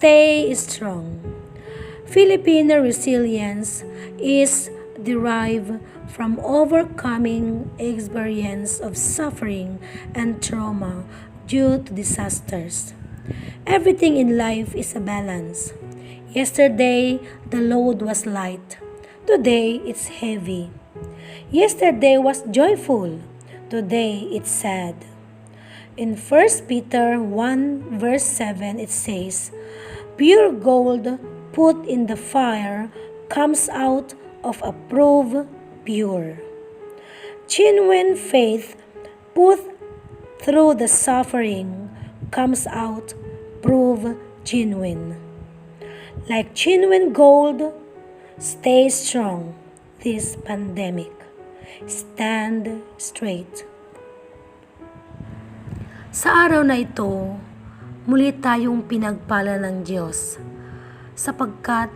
Stay strong. Filipino resilience is derived from overcoming experience of suffering and trauma due to disasters. Everything in life is a balance. Yesterday, the load was light. Today, it's heavy. Yesterday was joyful. Today, it's sad. In First Peter 1 verse 7 it says, "Pure gold put in the fire comes out of a prove pure." Genuine faith put through the suffering comes out prove genuine. Like genuine gold, stay strong this pandemic. Stand straight. Sa araw na ito, muli tayong pinagpala ng Diyos sapagkat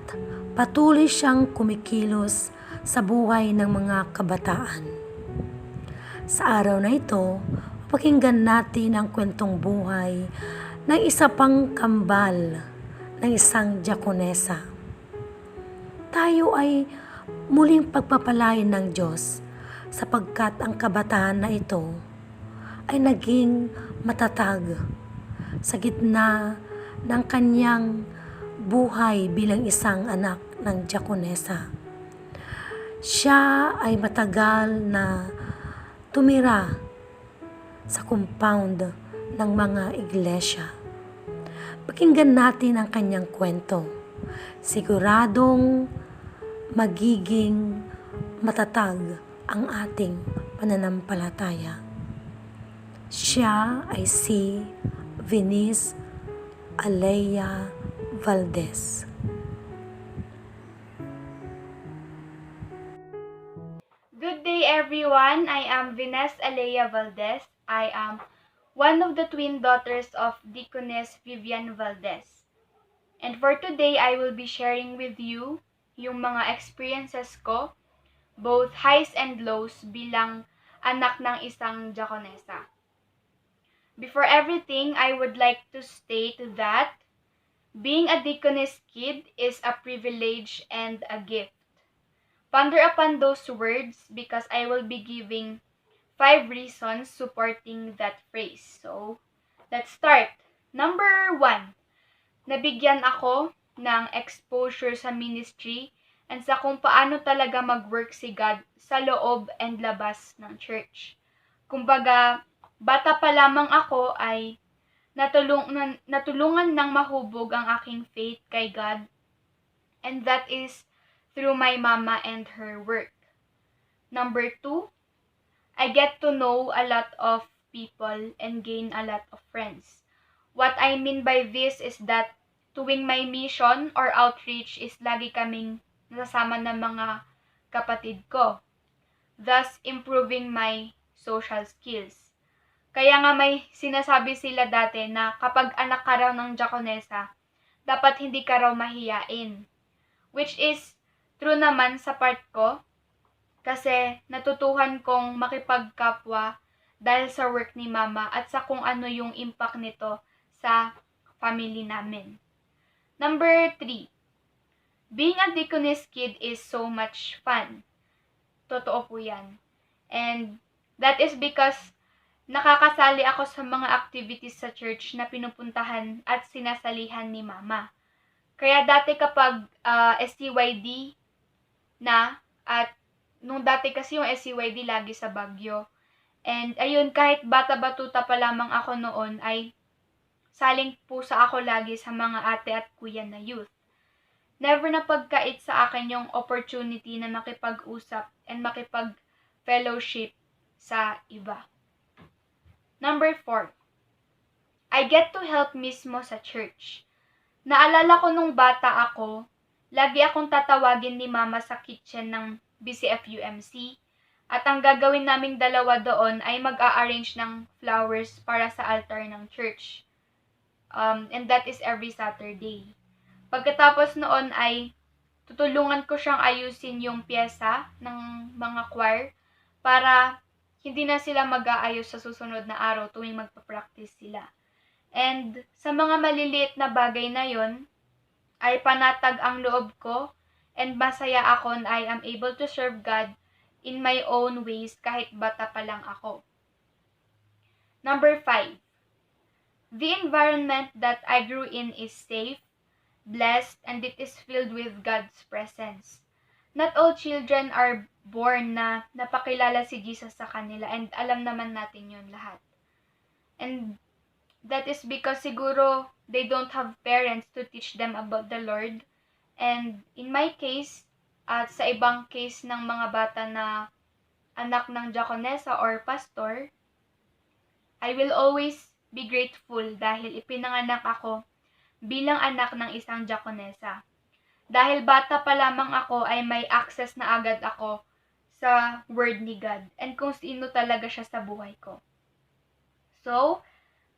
patuloy siyang kumikilos sa buhay ng mga kabataan. Sa araw na ito, pakinggan natin ang kwentong buhay ng isa pang kambal ng isang diakonesa. Tayo ay muling pagpapalain ng Diyos sapagkat ang kabataan na ito ay naging matatag sa gitna ng kanyang buhay bilang isang anak ng diakonesa. Siya ay matagal na tumira sa compound ng mga iglesia. Pakinggan natin ang kanyang kwento. Siguradong magiging matatag ang ating pananampalataya. Siya ay si Venice Alea Valdez. Good day everyone, I am Venice Alea Valdez. I am one of the twin daughters of Deaconess Vivian Valdez. And for today, I will be sharing with you yung mga experiences ko, both highs and lows bilang anak ng isang diakonesa. Before everything, I would like to state that being a deaconess kid is a privilege and a gift. Ponder upon those words because I will be giving 5 reasons supporting that phrase. So, let's start. Number 1, nabigyan ako ng exposure sa ministry and sa kung paano talaga mag-work si God sa loob and labas ng church. Kumbaga, bata pa lamang ako ay natulungan ng mahubog ang aking faith kay God, and that is through my mama and her work. Number 2, I get to know a lot of people and gain a lot of friends. What I mean by this is that tuwing may mission or outreach is lagi kaming nasasama ng mga kapatid ko, thus improving my social skills. Kaya nga may sinasabi sila dati na kapag anak ka raw ng diakonesa, dapat hindi ka raw mahiyain. Which is true naman sa part ko, kasi natutuhan kong makipagkapwa dahil sa work ni mama at sa kung ano yung impact nito sa family namin. Number 3, being a deaconess kid is so much fun. Totoo po yan. And that is because nakakasali ako sa mga activities sa church na pinupuntahan at sinasalihan ni mama. Kaya dati kapag SCYD na, at nung dati kasi yung SCYD lagi sa Baguio. And ayun, kahit bata-batuta pa lamang ako noon ay saling pusa ako lagi sa mga ate at kuya na youth. Never na pagkait sa akin yung opportunity na makipag-usap and makipag-fellowship sa iba. Number 4, I get to help mismo sa church. Naalala ko nung bata ako, lagi akong tatawagin ni mama sa kitchen ng BCFUMC at ang gagawin naming dalawa doon ay mag-a-arrange ng flowers para sa altar ng church. And that is every Saturday. Pagkatapos noon ay tutulungan ko siyang ayusin yung pyesa ng mga choir para hindi na sila mag-aayos sa susunod na araw tuwing magpa-practice sila. And sa mga maliliit na bagay na yon, ay panatag ang loob ko, and masaya ako na I am able to serve God in my own ways kahit bata pa lang ako. Number 5, the environment that I grew in is safe, blessed, and it is filled with God's presence. Not all children are born na napakilala si Jesus sa kanila, and alam naman natin yun lahat. And that is because siguro they don't have parents to teach them about the Lord. And in my case, at sa ibang case ng mga bata na anak ng diakonessa or pastor, I will always be grateful dahil ipinanganak ako bilang anak ng isang diakonessa. Dahil bata pa lamang ako ay may access na agad ako sa word ni God and kung sino talaga siya sa buhay ko. So,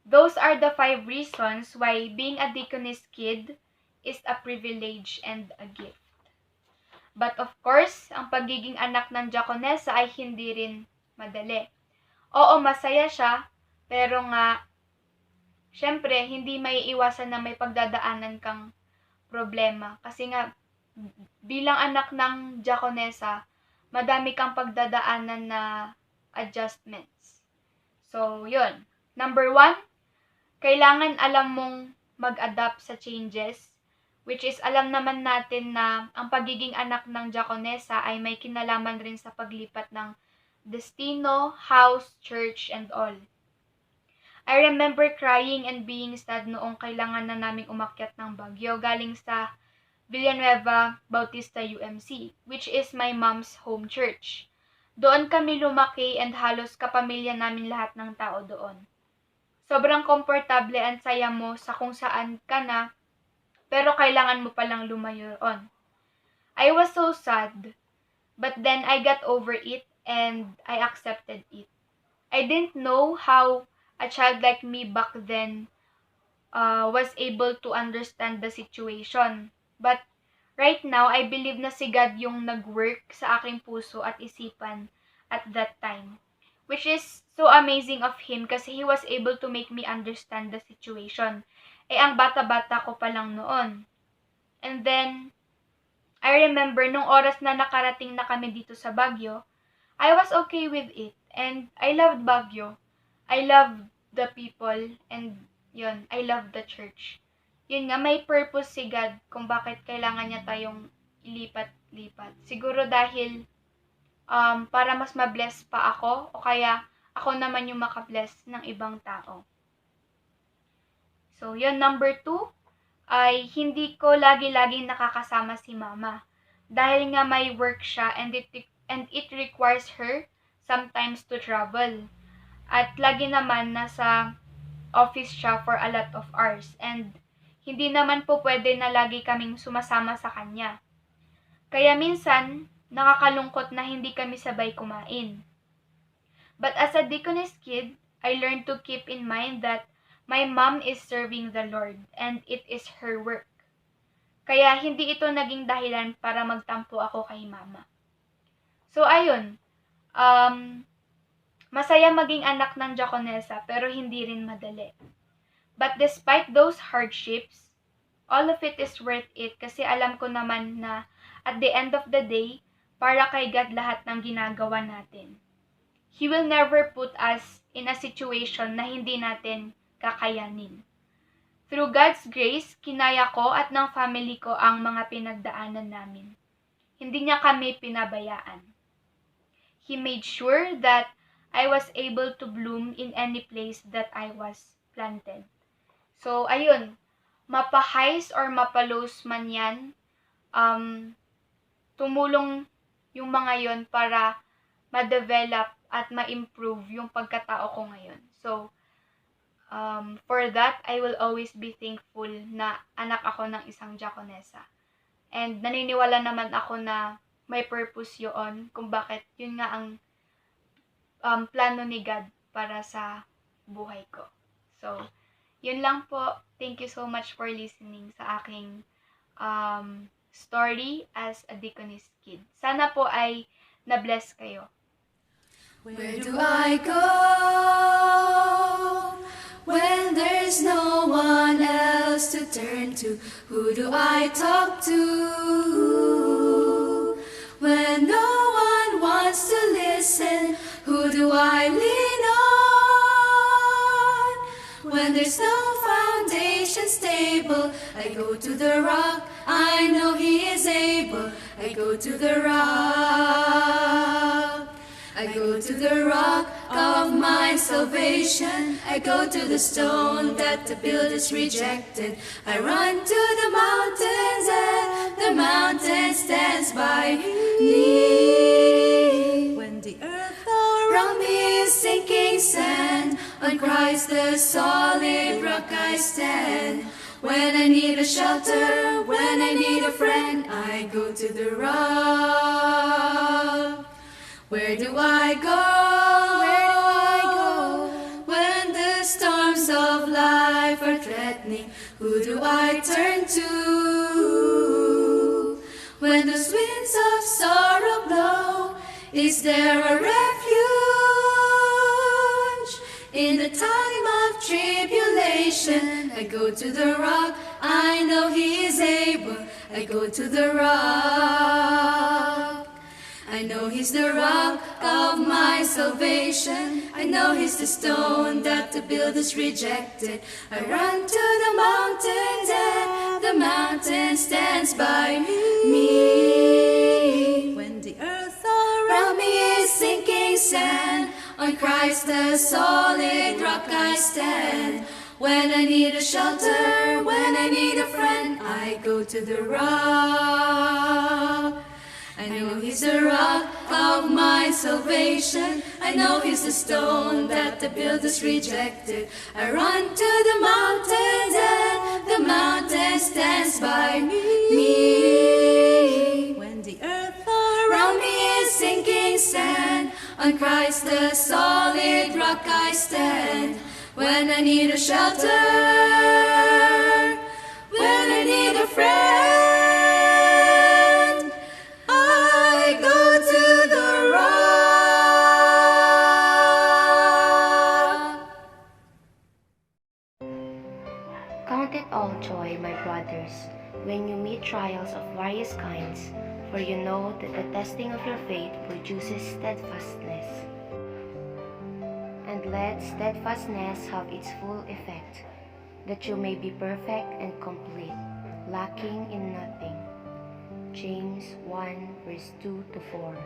those are the 5 reasons why being a deaconess kid is a privilege and a gift. But of course, ang pagiging anak ng diakonessa ay hindi rin madali. Oo, masaya siya, pero nga, syempre, hindi may iwasan na may pagdadaanan kang problema. Kasi nga, bilang anak ng diakonessa, madami kang pagdadaanan na adjustments. So, yun. Number 1, kailangan alam mong mag-adapt sa changes, which is alam naman natin na ang pagiging anak ng diakonessa ay may kinalaman rin sa paglipat ng destino, house, church, and all. I remember crying and being sad noong kailangan na naming umakyat ng Baguio galing sa Villanueva Bautista UMC, which is my mom's home church. Doon kami lumaki and halos kapamilya namin lahat ng tao doon. Sobrang komportable and saya mo sa kung saan ka na, pero kailangan mo palang lumayo roon. I was so sad, but then I got over it and I accepted it. I didn't know how a child like me back then was able to understand the situation. But right now, I believe na si God yung nag-work sa aking puso at isipan at that time. Which is so amazing of Him kasi He was able to make me understand the situation. Ang bata-bata ko pa lang noon. And then, I remember nung oras na nakarating na kami dito sa Baguio, I was okay with it. And I loved Baguio. I loved the people. And yun, I loved the church. Yun nga, may purpose si God kung bakit kailangan niya tayong ilipat-lipat. Siguro dahil para mas ma-bless pa ako o kaya ako naman yung maka-bless ng ibang tao. So, yun, number 2 ay hindi ko lagi-laging nakakasama si mama. Dahil nga may work siya and it requires her sometimes to travel. At lagi naman nasa office siya for a lot of hours and hindi naman po pwede na lagi kaming sumasama sa kanya. Kaya minsan, nakakalungkot na hindi kami sabay kumain. But as a deaconess kid, I learned to keep in mind that my mom is serving the Lord and it is her work. Kaya hindi ito naging dahilan para magtampo ako kay mama. So ayun, masaya maging anak ng diakonessa pero hindi rin madali. But despite those hardships, all of it is worth it kasi alam ko naman na at the end of the day, para kay God lahat ng ginagawa natin. He will never put us in a situation na hindi natin kakayanin. Through God's grace, kinaya ko at ng family ko ang mga pinagdaanan namin. Hindi niya kami pinabayaan. He made sure that I was able to bloom in any place that I was planted. So, ayun, mapa-highs or mapa-lows man yan, tumulong yung mga yon para ma-develop at ma-improve yung pagkatao ko ngayon. So, for that, I will always be thankful na anak ako ng isang diakonessa. And naniniwala naman ako na may purpose yun kung bakit yun nga ang plano ni God para sa buhay ko. So, yun lang po. Thank you so much for listening sa aking story as a deaconess kid. Sana po ay na-bless kayo. Where do I go when there's no one else else to turn to? Who do I talk to? When no one wants to listen, who do I lean on? When there's no foundation stable, I go to the rock, I know He is able. I go to the rock, I go to the rock of my salvation. I go to the stone that the builders rejected. I run to the mountains and the mountain stands by me. When the earth around me is sinking sand, on Christ the solid rock I stand. When I need a shelter, when I need a friend, I go to the rock. Where do I go? Where do I go? When the storms of life are threatening, who do I turn to? When those winds of sorrow blow, is there a refuge? In the time of tribulation, I go to the rock, I know He is able. I go to the rock, I know He's the rock of my salvation. I know He's the stone that the builders rejected. I run to the mountains and the mountain stands by me. When the earth around me is sinking sand, on Christ the solid rock I stand. When I need a shelter, when I need a friend, I go to the rock. I know He's the rock of my salvation. I know He's the stone that the builders rejected. I run to the mountains and the mountain stands by me. When the earth around me is sinking sand, on Christ the solid rock I stand. When I need a shelter, when I need a friend, I go to the rock. Count it all joy, my brothers, when you meet trials of various kinds, for you know that the testing of your faith produces steadfastness. And let steadfastness have its full effect, that you may be perfect and complete, lacking in nothing. James 1 verse 2 to 4.